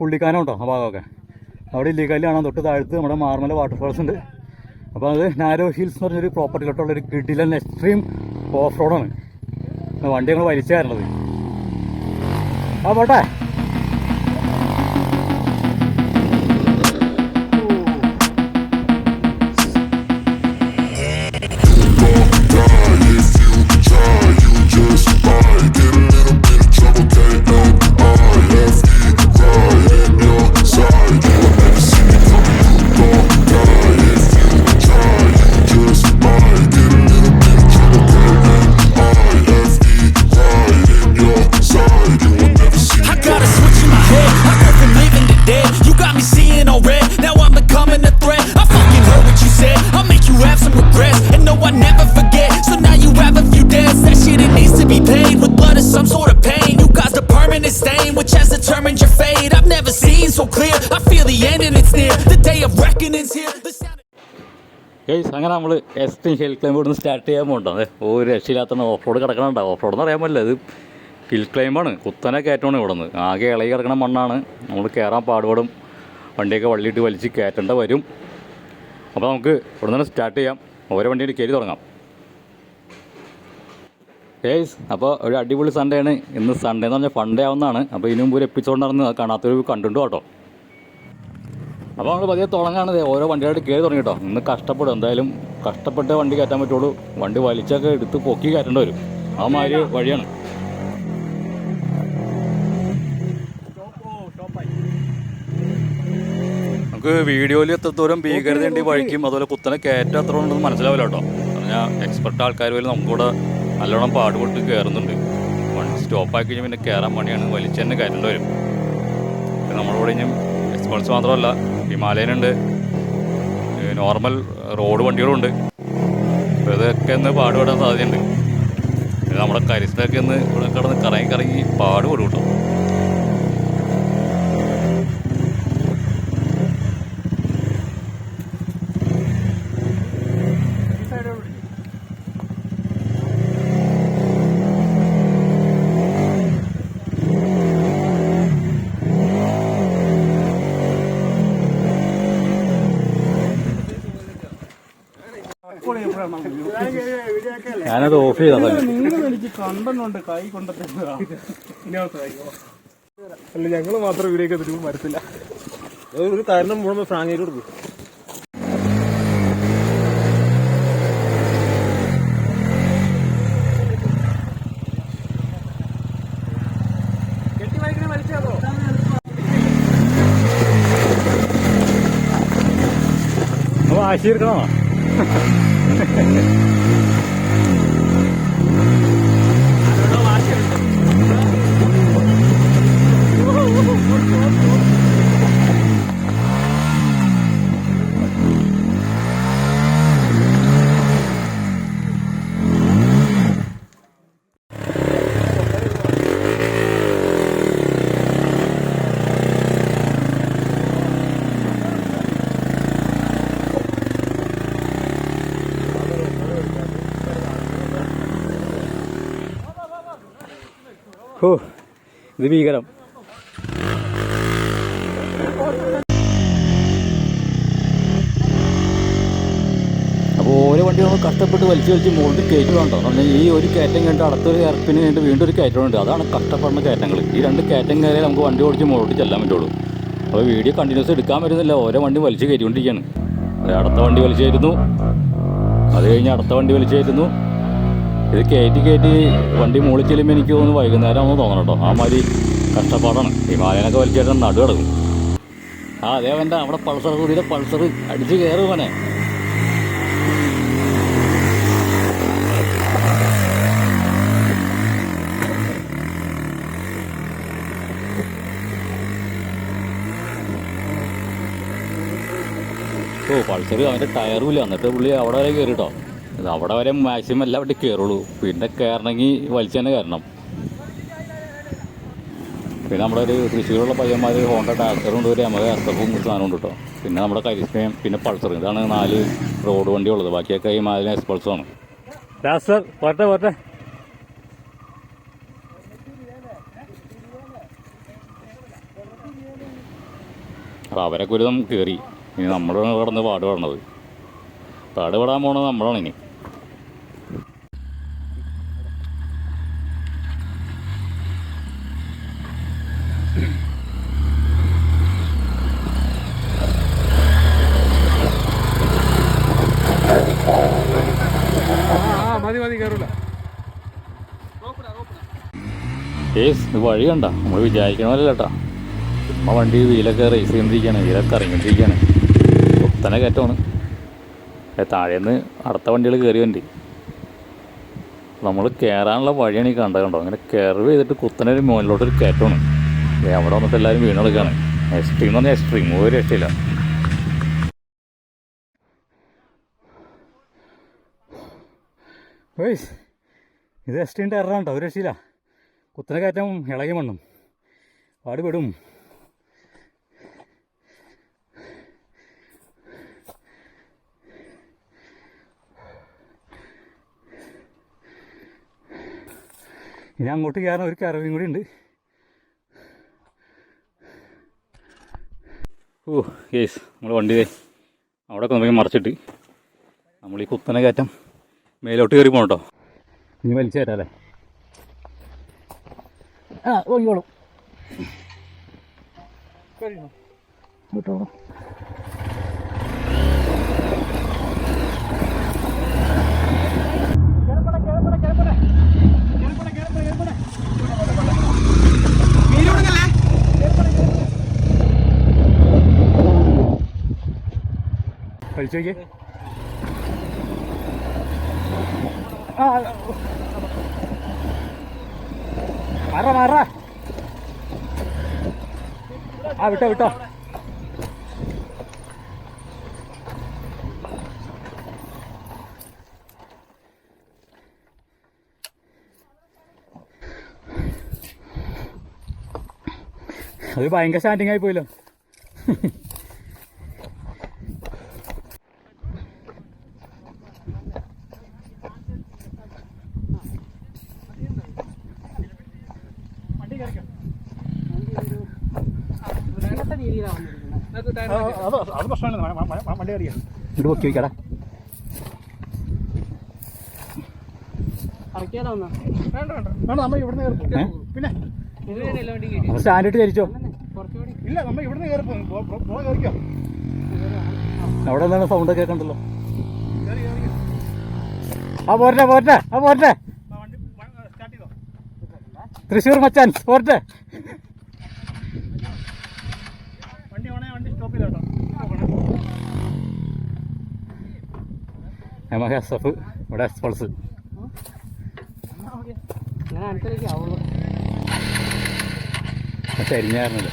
പുള്ളിക്കാനം ഉണ്ടോ ആ ഭാഗമൊക്കെ. അവിടെ ഇല്ലിക്കല്ല് കാണാൻ തൊട്ട് താഴത്ത് നമ്മുടെ മാർമല വാട്ടർഫാൾസ് ഉണ്ട്. അപ്പോൾ അത് നാരോ ഹിൽസ് എന്ന് പറഞ്ഞൊരു പ്രോപ്പർട്ടിയിലോട്ടുള്ളൊരു കിടിലൻ എക്സ്ട്രീം ഓഫ് റോഡാണ്. വണ്ടി ഞങ്ങൾ വലിച്ചു കയറേണ്ടത്. ആ പോട്ടെ. അങ്ങനെ നമ്മൾ എക്സ്ട്രീം ഹിൽ ക്ലൈംബ് ഇവിടുന്ന് സ്റ്റാർട്ട് ചെയ്യാൻ പോകണ്ടത്. ഒരു രക്ഷയില്ലാത്ത ഓഫ് റോഡ് കിടക്കണുണ്ടാവും. ഓഫ് റോഡ് എന്ന് പറയാൻ പറ്റില്ല, ഇത് ഹിൽ ക്ലൈമ്പാണ്. കുത്തനെ കയറ്റമാണ് ഇവിടെ നിന്ന്. ആകെ ഇളകി കിടക്കണ മണ്ണാണ്. നമ്മൾ കയറാൻ പാടുപെടും. വണ്ടിയൊക്കെ വള്ളിയിട്ട് വലിച്ച് കയറ്റേണ്ട വരും. അപ്പോൾ നമുക്ക് ഇവിടെ നിന്ന് സ്റ്റാർട്ട് ചെയ്യാം. ഓരോ വണ്ടിയിട്ട് കയറി തുടങ്ങാം. അപ്പോൾ ഒരു അടിപൊളി സൺഡേ ആണ് ഇന്ന്. സൺഡേ എന്ന് പറഞ്ഞാൽ ഫണ്ടേ ആവുന്നതാണ്. അപ്പോൾ ഇതിനു മുമ്പ് ഒരു എപ്പിസോഡ് നടന്ന് കാണാത്തൊരു കണ്ടുണ്ടോ കേട്ടോ. അപ്പോൾ നമ്മൾ പതിയെ തുടങ്ങാണ്. ഓരോ വണ്ടിയായിട്ട് കയറി തുടങ്ങി കേട്ടോ. ഇന്ന് കഷ്ടപ്പെടും, എന്തായാലും കഷ്ടപ്പെട്ട് വണ്ടി കയറ്റാൻ പറ്റുള്ളൂ. വണ്ടി വലിച്ചൊക്കെ എടുത്ത് പൊക്കി കയറ്റേണ്ടി വരും. ആ മാതിരി വഴിയാണ്. നമുക്ക് വീഡിയോയിൽ എത്രത്തോളം ഭീകരതയുണ്ട് ഈ വഴിക്കും, അതുപോലെ കുത്തനെ കയറ്റം എത്ര ഉണ്ടെന്ന് മനസ്സിലാവില്ല കേട്ടോ. പറഞ്ഞാൽ എക്സ്പെർട്ട് ആൾക്കാർ പോലും നമുക്കിവിടെ നല്ലോണം പാടുപെട്ട് കയറുന്നുണ്ട്. വണ്ടി സ്റ്റോപ്പാക്കി കഴിഞ്ഞാൽ പിന്നെ കയറാൻ പണിയാണ്. വലിച്ച് തന്നെ കയറ്റേണ്ടി വരും. നമ്മളിവിടെ ഇനിയും എക്സ്പെർട്സ് മാത്രമല്ല, ഹിമാലയനുണ്ട്, നോർമൽ റോഡ് വണ്ടികളുണ്ട്. അപ്പോൾ ഇതൊക്കെ ഒന്ന് പാടുപെടാൻ സാധ്യതയുണ്ട്. നമ്മുടെ കരിസ്റ്റൊക്കെ ഒന്ന് ഇവിടെ കിടന്ന് കറങ്ങി പാടുപെടും കേട്ടോ. ഞാനത് ഓഫ് ചെയ്തത്. എനിക്ക് കണ്ടുണ്ട് കൈ കൊണ്ടല്ല, ഞങ്ങൾ മാത്രം വീഡിയോ ഒക്കെ വരത്തില്ല. ഒരു കാരണം മുഴുവൻ ഫ്രാങ്ക് കൊടുക്കും. അപ്പോൾ ആശീർക്കണോ? ഓ, ഇത് ഭീകരം. അപ്പോൾ ഓരോ വണ്ടി നമ്മൾ കഷ്ടപ്പെട്ട് വലിച്ച് മുകളിൽ കയറ്റുന്നുണ്ടോ. പറഞ്ഞാൽ ഈ ഒരു കയറ്റം കഴിഞ്ഞിട്ട് അടുത്തൊരു ഇറപ്പിന് കഴിഞ്ഞിട്ട് വീണ്ടും ഒരു കയറ്റമുണ്ട്. അതാണ് കഷ്ടപ്പെടുന്ന കയറ്റങ്ങൾ. ഈ രണ്ട് കയറ്റം കയറിയാൽ നമുക്ക് വണ്ടി ഓടിച്ച് മുകളിൽ ചെല്ലാൻ പറ്റുള്ളൂ. അപ്പോൾ വീഡിയോ കണ്ടിന്യൂസ് എടുക്കാൻ പറ്റുന്നില്ല. ഓരോ വണ്ടി വലിച്ച് കയറ്റിക്കൊണ്ടിരിക്കുകയാണ്. അടുത്ത വണ്ടി വലിച്ച് കയറ്റുന്നു, അത് കഴിഞ്ഞ് അടുത്ത വണ്ടി വലിച്ച് കയറ്റുന്നു. ഇത് കയറ്റി വണ്ടി മുകളിൽ ചെല്ലുമ്പോൾ എനിക്ക് തോന്നുന്നു വൈകുന്നേരം ആണെന്ന് തോന്നണം കേട്ടോ. ആ മാതിരി കഷ്ടപ്പാടാണ്. ഹിമാലയനൊക്കെ വലിച്ചേട്ടാൻ നടു കിടക്കും. അതേ അവൻ്റെ അവിടെ പൾസർ കൂടിയിട്ട് പൾസർ അടിച്ച് കയറുവാനെ. ഓ, പൾസർ അവൻ്റെ ടയറുമില്ല. എന്നിട്ട് പുള്ളി അവിടെ വരെ കയറി കേട്ടോ. അവിടെ വരെ മാക്സിമം എല്ലാ വണ്ടി കയറുള്ളൂ. പിന്നെ കയറണമെങ്കിൽ വലിച്ചു തന്നെ കയറണം. പിന്നെ നമ്മുടെ ഒരു തൃശ്ശൂരുള്ള പയ്യന്മാർ ഹോണ്ട ഡാക്ടറുണ്ട്, ഒരു എമക എസ്തഫും സാധനം ഉണ്ട് കേട്ടോ. പിന്നെ നമ്മുടെ കരിസ്മയും പിന്നെ പൾസർ. ഇതാണ് 4 റോഡ് വണ്ടിയുള്ളത്. ബാക്കിയൊക്കെ ഈ മാലിന്യ എക്സ്പൾസാണ്. ഡാസ്റ്റർ പോട്ടെ. അപ്പോൾ അവരൊക്കെ ഒരു നമുക്ക് കയറി. ഇനി നമ്മൾ കിടന്ന് പാടുപെടണത്. പാടുപെടാൻ പോണത് നമ്മളാണ് ഇനി. മതി കയറൂല. ഇത് വഴി കണ്ട നമ്മൾ വിചാരിക്കണമല്ലോ ചേട്ടാ. നമ്മൾ വണ്ടി വീലൊക്കെ റേസ് ചെയ്തുകൊണ്ടിരിക്കുകയാണ്, വീലൊക്കെ ഇറങ്ങിക്കൊണ്ടിരിക്കുകയാണ്. കുത്തനെ കയറ്റമാണ്. താഴേന്ന് അടുത്ത വണ്ടികൾ കയറി വണ്ടി. നമ്മൾ കയറാനുള്ള വഴിയാണ് ഈ കണ്ടത്. കണ്ടോ അങ്ങനെ കയറി ചെയ്തിട്ട് കുത്തനെ ഒരു മുകളിലോട്ടൊരു കയറ്റമാണ്. അവിടെ വന്നിട്ട് എല്ലാവരും വീണെടുക്കുകയാണ്. എക്സ്ട്രീം എന്ന് പറഞ്ഞാൽ എക്സ്ട്രീം, ഒരു രക്ഷയില്ല. ഇത് എക്സ്ട്രീം ടെററാണ് കേട്ടോ, ഒരു രക്ഷയില്ല. കുത്തനെ കയറ്റം ഇളകി മണ്ണും പാടുപെടും. ഇനി അങ്ങോട്ട് കയറാൻ ഒരു കയറവും കൂടി ഉണ്ട്. ഓ യേസ്, നമ്മൾ വണ്ടി അവിടെ നമുക്ക് മറിച്ചിട്ട് നമ്മൾ ഈ കുത്തനെ കയറ്റം മേലോട്ട് കയറി പോകണം കേട്ടോ. ഇനി വലിച്ചു തരാം അല്ലേ? ആ ഓടിക്കോളും കേട്ടോ. കഴിച്ചു നോക്കിയേ. മാറ വിട്ടോ. അത് ഭയങ്കര സ്റ്റാൻഡിങ് ആയി പോയല്ലോ. അത് പ്രശ്നമാണ്. വണ്ടി അറിയാം. ഇത് പൊക്കി വയ്ക്കടാ. നമ്മൾ ഇവിടുന്ന് കയറി. പിന്നെ സ്റ്റാൻഡിട്ട് ചരിച്ചോ? ഇല്ല, നമ്മൾ ഇവിടുന്ന് കയറി കയറിക്കോ. അവിടെ എന്താണ് സൗണ്ട് കേൾക്കണ്ടല്ലോ. പോരട്ടെ. തൃശ്ശൂർ മച്ചാൻ പോരട്ടെ. SF ഇവിടെ എക്സ്പൾസ് ചരിഞ്ഞായിരുന്നല്ലോ.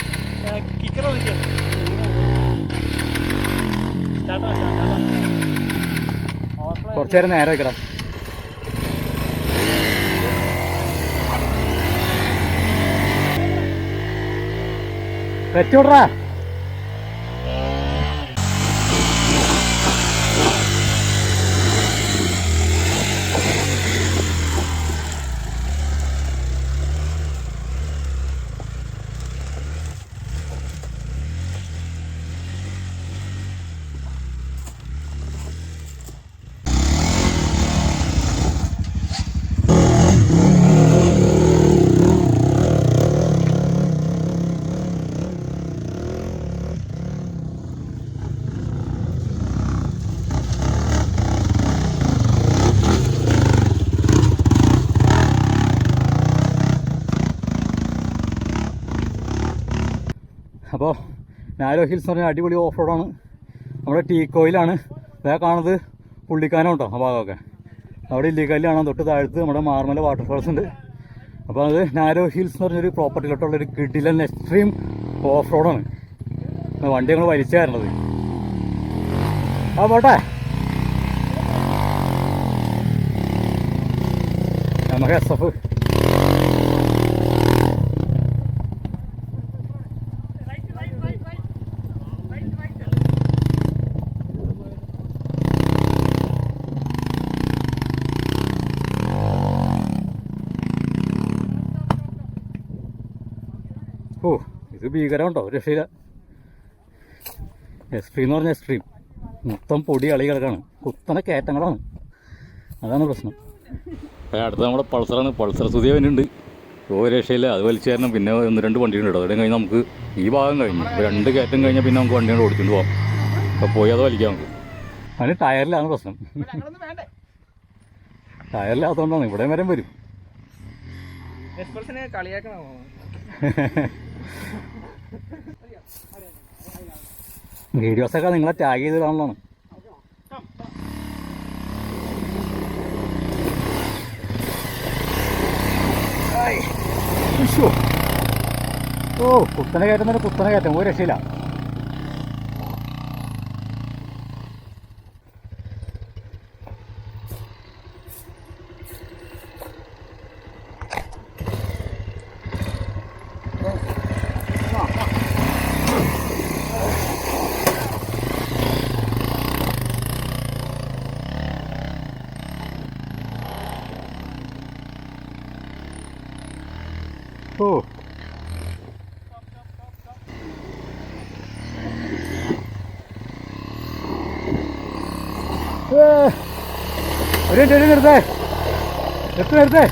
കുറച്ചു നേരം നേരെ വെക്കണം. വെച്ചോടാ. അപ്പോൾ നാരോ ഹിൽസ് എന്ന് പറഞ്ഞാൽ അടിപൊളി ഓഫ് റോഡാണ്. നമ്മുടെ ടീക്കോയിലാണ്. ഇതാ കാണുന്നത് പുള്ളിക്കാനം ഉണ്ടോ ആ ഭാഗമൊക്കെ. അവിടെ ഇല്ലിക്കല്ല് കാണാം. തൊട്ട് താഴത്ത് നമ്മുടെ മാർമല വാട്ടർഫാൾസ് ഉണ്ട്. അപ്പോൾ അത് നാരോ ഹിൽസ് എന്ന് പറഞ്ഞൊരു പ്രോപ്പർട്ടിയിലോട്ടുള്ളൊരു കിടിലൻ എക്സ്ട്രീം ഓഫ് റോഡാണ്. വണ്ടി ഞങ്ങൾ വലിച്ചു കയറേണ്ടത്. പോട്ടെ. നമുക്ക് SF ഇത് ഭീകരമുണ്ടോ? രക്ഷയില്ല. എക്സ്ട്രീം എന്ന് പറഞ്ഞാൽ എക്സ്ട്രീം മൊത്തം പൊടി അളി കിടക്കാണ്, കുത്തനെ കയറ്റങ്ങളാണ്, അതാണ് പ്രശ്നം. അടുത്ത് നമ്മുടെ പൾസറാണ്, പൾസർ സുതിയ വരുന്നുണ്ട്. ഒരു രക്ഷയില്ല, അത് വലിച്ചു തരണം. പിന്നെ 1-2 വണ്ടിയുണ്ട് കേട്ടോ, അതുകൊണ്ട് കഴിഞ്ഞ് നമുക്ക് ഈ ഭാഗം കഴിഞ്ഞു 2 കയറ്റം കഴിഞ്ഞാൽ പിന്നെ നമുക്ക് വണ്ടികൾ ഓടിച്ചുകൊണ്ട് പോകാം. അപ്പോൾ പോയി അത് വലിക്കാം നമുക്ക്. അതിന് ടയറിലാണ് പ്രശ്നം, ടയറിലാത്തതുകൊണ്ടാണ്. ഇവിടെ വരെ വരും. വീഡിയോസൊക്കെ നിങ്ങളെ ടാഗ് ചെയ്തിടാനുള്ളതാണ്. ഓ കുത്തനെ കയറ്റം തന്നെ, കുത്തനെ കയറ്റം, ഒരു രക്ഷയില്ല. ഓ ഒരു നിർത്തേ നിർത്തേ.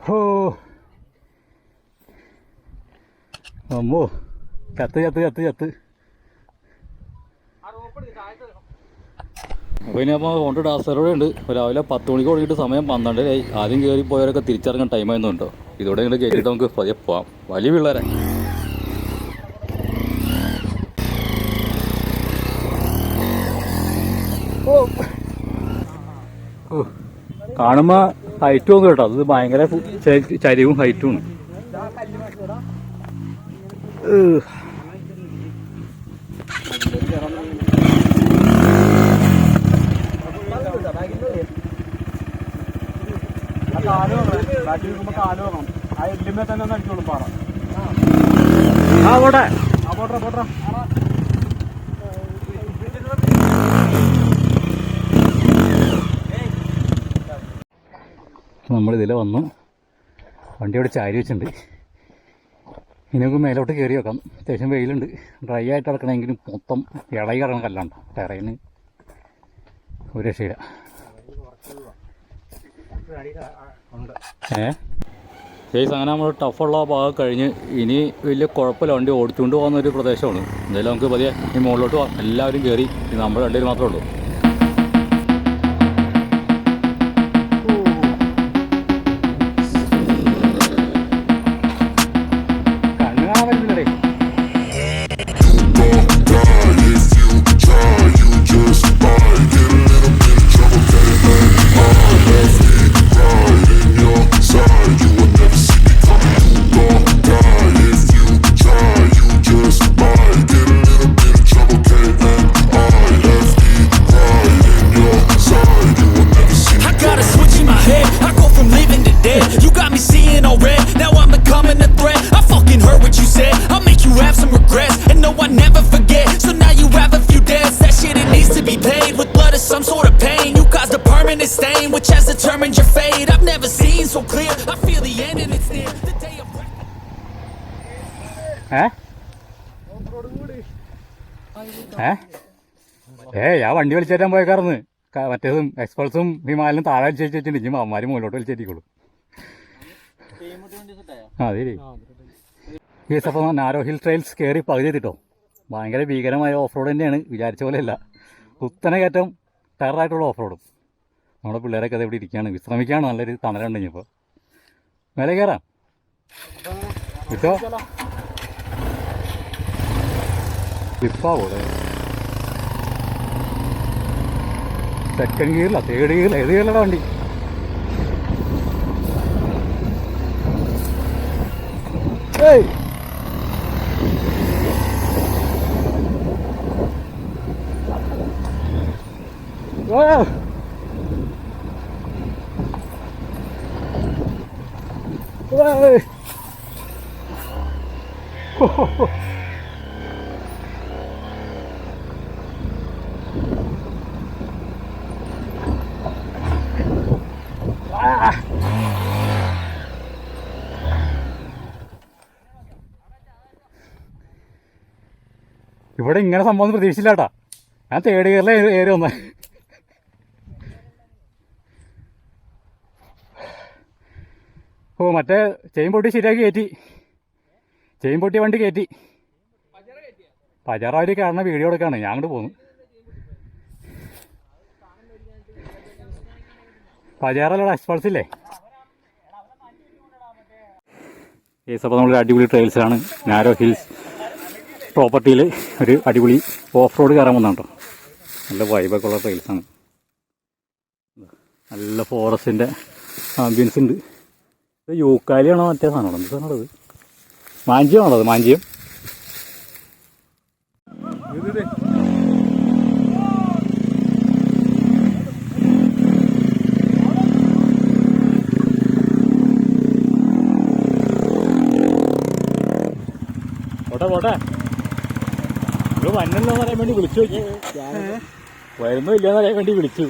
ഓ അമ്മോ, ചത്ത് ചത്ത് ചത്ത് ചത്ത്. അപ്പോൾ ഇനി അപ്പോൾ കൊണ്ട് ഡാസറോടെ ഉണ്ട്. രാവിലെ 10 മണിക്ക് തുടങ്ങിയിട്ട് സമയം 12 ആദ്യം കയറി പോയവരൊക്കെ തിരിച്ചിറങ്ങാൻ ടൈം ആയിരുന്നുണ്ടോ. ഇതോടെ ഇങ്ങനെ കയറ്റിയിട്ട് നമുക്ക് പതിയെ പോവാം. വലിയ പിള്ളേരെ കാണുമ്പോൾ ഹൈറ്റ് ഒന്നും കേട്ടോ, അത് ഭയങ്കര ചരിവും ഹൈറ്റും. നമ്മളിതിൽ വന്ന് വണ്ടി അവിടെ ചാരി വെച്ചിട്ടുണ്ട്. ഇനി നമുക്ക് മേലോട്ട് കയറി വെക്കാം. അത്യാവശ്യം വെയിലുണ്ട്. ഡ്രൈ ആയിട്ട് കിടക്കണമെങ്കിലും മൊത്തം ഇളകി കിടക്കണം കല്ലാണ്ട് ടെറയിന് ഒരു രക്ഷയില്ല. കേസ് അങ്ങനെ നമ്മൾ ടഫുള്ള ഭാഗം കഴിഞ്ഞ് ഇനി വലിയ കുഴപ്പമില്ല, വണ്ടി ഓടിച്ചുകൊണ്ട് പോകുന്നൊരു പ്രദേശമാണ്. എന്തായാലും നമുക്ക് പതിയെ ഈ മുകളിലോട്ട് പോകാം. എല്ലാവരും കയറി, നമ്മൾ രണ്ടുപേരും മാത്രമേ ഉള്ളൂ. Which has determined your fate. I've never seen so clear. I feel the end and it's near. The day of ഞാൻ വണ്ടി വലിച്ചേറ്റാൻ പോയേക്കാർന്ന്. മറ്റേതും എക്സ്പൾസും ഹിമാലയും താഴെ വലിച്ചേച്ചിട്ടുണ്ട്. ഇനി അവന്മാര് മുകളിലോട്ട് വലിച്ചേറ്റിക്കോളൂ. അതെ യെസ്. അപ്പോൾ നാരോ ഹിൽ ട്രെയിൽസ് കയറി പകുതി എത്തിട്ടോ. ഭയങ്കര ഭീകരമായ ഓഫ് റോഡ് തന്നെയാണ്, വിചാരിച്ച പോലെയല്ല. കുത്തനെ കയറ്റം, ടയറായിട്ടുള്ള ഓഫ് റോഡും. നമ്മുടെ പിള്ളേരൊക്കെ അത് ഇവിടെ ഇരിക്കുകയാണ്, വിശ്രമിക്കുകയാണ്. നല്ലൊരു തണലുണ്ട്. ഇനിയിപ്പോൾ മേലെ കയറാം. കിട്ടോ ക്ലിപ്പാവൂടെ? സെക്കൻഡ് ഗിയറില്ല, തേർഡ് ഗിയറില്ല, ഏത് ഗിയറിലടാ വണ്ടി? ഏയ് ഓ Hey! ഇവിടെ ഇങ്ങനെ സംഭവം പ്രതീക്ഷിച്ചില്ല കേട്ടാ. ഞാൻ തേർഡ് ഗിയറിലെ ഏറി വന്നേ. ഓ മറ്റേ ചെയിൻ പൊട്ടി ശരിയാക്കി കയറ്റി. ചെയിൻ പൊട്ടിയ വണ്ടി കയറ്റി. പജാറാവര് കാണുന്ന വീഡിയോ എടുക്കാണ്. ഞാൻ അങ്ങോട്ട് പോന്നു. പജാറല്ലടാ, എക്സ്പൾസ് ഇല്ലേ. അപ്പോൾ നമ്മളൊരു അടിപൊളി ട്രെയിൽസാണ്. നാരോ ഹിൽസ് പ്രോപ്പർട്ടിയിൽ ഒരു അടിപൊളി ഓഫ് റോഡ് കയറാൻ വന്നാണ് കേട്ടോ. നല്ല വൈബൊക്കെ ഉള്ള ട്രെയിൽസാണ്. നല്ല ഫോറസ്റ്റിൻ്റെ ആംബിയൻസ് ഉണ്ട്. ഇത് യൂക്കാലിയാണോ മറ്റേ സാധനമാണോ? എന്ത് സാധനമാണത്? മാഞ്ചിയമാണോ അത്? മാഞ്ചിയം. പോട്ടെ ഇത് വന്നല്ലോ എന്ന് പറയാൻ വേണ്ടി വിളിച്ചു നോക്കി. വരുന്നോ ഇല്ലയെന്ന് അറിയാൻ വേണ്ടി വിളിച്ചു.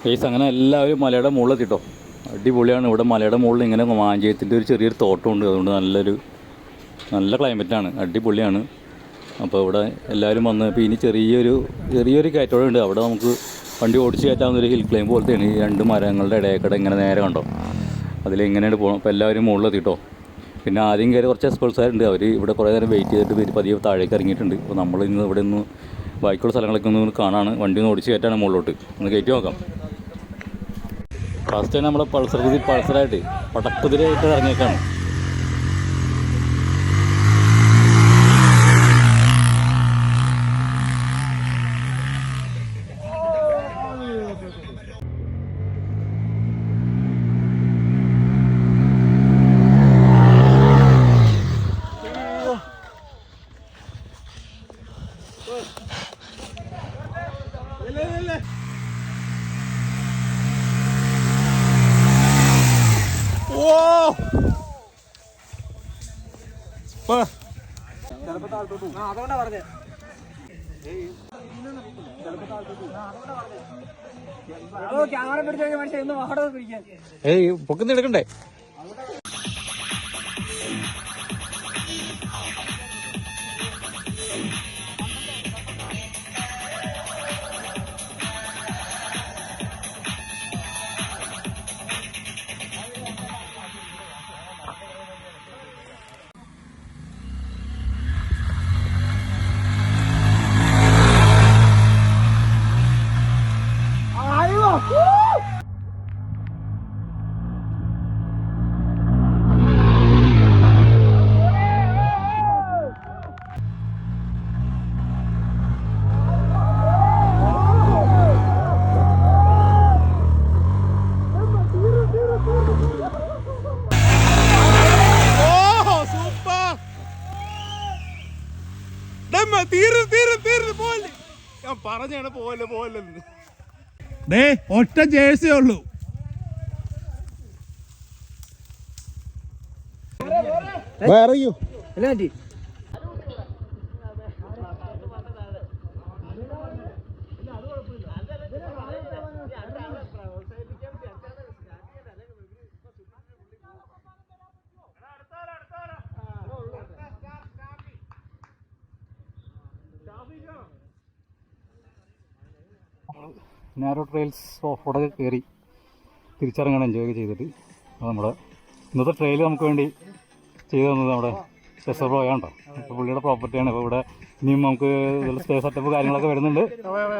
കേസ് അങ്ങനെ എല്ലാവരും മലയുടെ മുകളിലെത്തിട്ടോ. അടിപൊളിയാണ്. ഇവിടെ മലയുടെ മുകളിൽ ഇങ്ങനെ മാഞ്ചയത്തിൻ്റെ ഒരു ചെറിയൊരു തോട്ടമുണ്ട്. അതുകൊണ്ട് നല്ല ക്ലൈമറ്റാണ്, അടിപൊളിയാണ്. അപ്പോൾ ഇവിടെ എല്ലാവരും വന്ന് ഇപ്പോൾ ഇനി ചെറിയൊരു കയറ്റോടെ ഉണ്ട്. അവിടെ നമുക്ക് വണ്ടി ഓടിച്ച് കയറ്റാവുന്നൊരു ഹിൽ ക്ലൈം പോലത്തെയാണ്. ഈ രണ്ട് മരങ്ങളുടെ ഇടയ്ക്കിടെ ഇങ്ങനെ നേരെ കണ്ടോ, അതിലെങ്ങനെയാണ് പോകണം. അപ്പോൾ എല്ലാവരും മുകളിലെത്തിട്ടോ. പിന്നെ ആദ്യം കയറി കുറച്ച് എക്സ്പേർട്സാരുണ്ട്. അവർ ഇവിടെ കുറേ നേരം വെയിറ്റ് ചെയ്തിട്ട് പതിയെ താഴേക്ക് ഇറങ്ങിയിട്ടുണ്ട്. അപ്പോൾ നമ്മൾ ഇന്ന് ഇവിടെ നിന്ന് ബാക്കിയുള്ള സ്ഥലങ്ങളൊക്കെ ഒന്ന് കാണാണ്. വണ്ടി ഒന്ന് ഓടിച്ച് കയറ്റാണ് മുകളിലോട്ട്. ഒന്ന് കയറ്റി നോക്കാം. ഫസ്റ്റ് തന്നെ നമ്മുടെ പൾസറായിട്ട് പടക്കുതിരായിട്ട് ഇറങ്ങിയേക്കാണ്. പൊക്കുന്ന എടുക്കണ്ടേ? പറഞ്ഞാണ് പോവല്ലേ. ദേ ഒറ്റ ജേഴ്സി ഉള്ളൂ. അറിയൂ നാരോ ട്രെയിൽസ് ഓഫ് റോഡൊക്കെ കയറി തിരിച്ചിറങ്ങണം എൻജോയ് ചെയ്തിട്ട്. അപ്പോൾ നമ്മുടെ ഇന്നത്തെ ട്രെയിൽ നമുക്ക് വേണ്ടി ചെയ്തു തന്നത് നമ്മുടെ ടെസ്റ്റർ ബ്രോയാണ്ടോ. അപ്പോൾ പുള്ളിയുടെ പ്രോപ്പർട്ടിയാണ്. അപ്പോൾ ഇവിടെ ഇനിയും നമുക്ക് സ്റ്റേ സെറ്റപ്പ് കാര്യങ്ങളൊക്കെ വരുന്നുണ്ട്.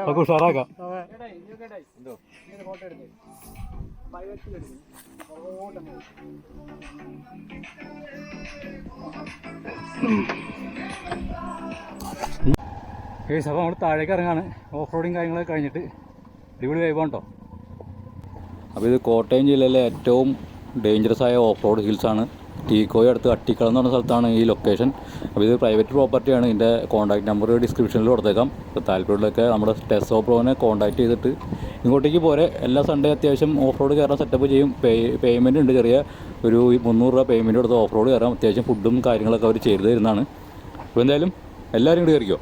അതൊക്കെ ഉഷാറാക്കാം. അപ്പോൾ നമ്മൾ താഴേക്ക് ഇറങ്ങാണ്. ഓഫ് റോഡിങ് കാര്യങ്ങളൊക്കെ കഴിഞ്ഞിട്ട് അടിപൊളി വൈബാണ് കേട്ടോ. അപ്പോൾ ഇത് കോട്ടയം ജില്ലയിലെ ഏറ്റവും ഡേഞ്ചറസ് ആയ ഓഫ് റോഡ് ഹിൽസാണ്. ടീക്കോയ് അടുത്ത് അട്ടിക്കളം എന്ന് പറഞ്ഞ സ്ഥലത്താണ് ഈ ലൊക്കേഷൻ. അപ്പോൾ ഇത് പ്രൈവറ്റ് പ്രോപ്പർട്ടിയാണ്. ഇതിൻ്റെ കോൺടാക്ട് നമ്പർ ഡിസ്ക്രിപ്ഷനിൽ കൊടുത്തേക്കാം. അപ്പോൾ താല്പര്യമുള്ളതൊക്കെ നമ്മുടെ ടെസ്റ്റോ പ്രോനെ കോൺടാക്ട് ചെയ്തിട്ട് ഇങ്ങോട്ടേക്ക് പോരെ. എല്ലാ സൺഡേ അത്യാവശ്യം ഓഫ് റോഡ് കയറാൻ സെറ്റപ്പ് ചെയ്യും. പേയ്മെൻറ്റ് ഉണ്ട്. ചെറിയ ഒരു 300 രൂപ പേയ്മെൻറ്റ് കൊടുത്ത് ഓഫ് റോഡ് കയറാം. അത്യാവശ്യം ഫുഡും കാര്യങ്ങളൊക്കെ അവർ ചെയ്തു തരുന്നതാണ്. അപ്പോൾ എന്തായാലും എല്ലാവരും കൂടി കയറിക്കോ.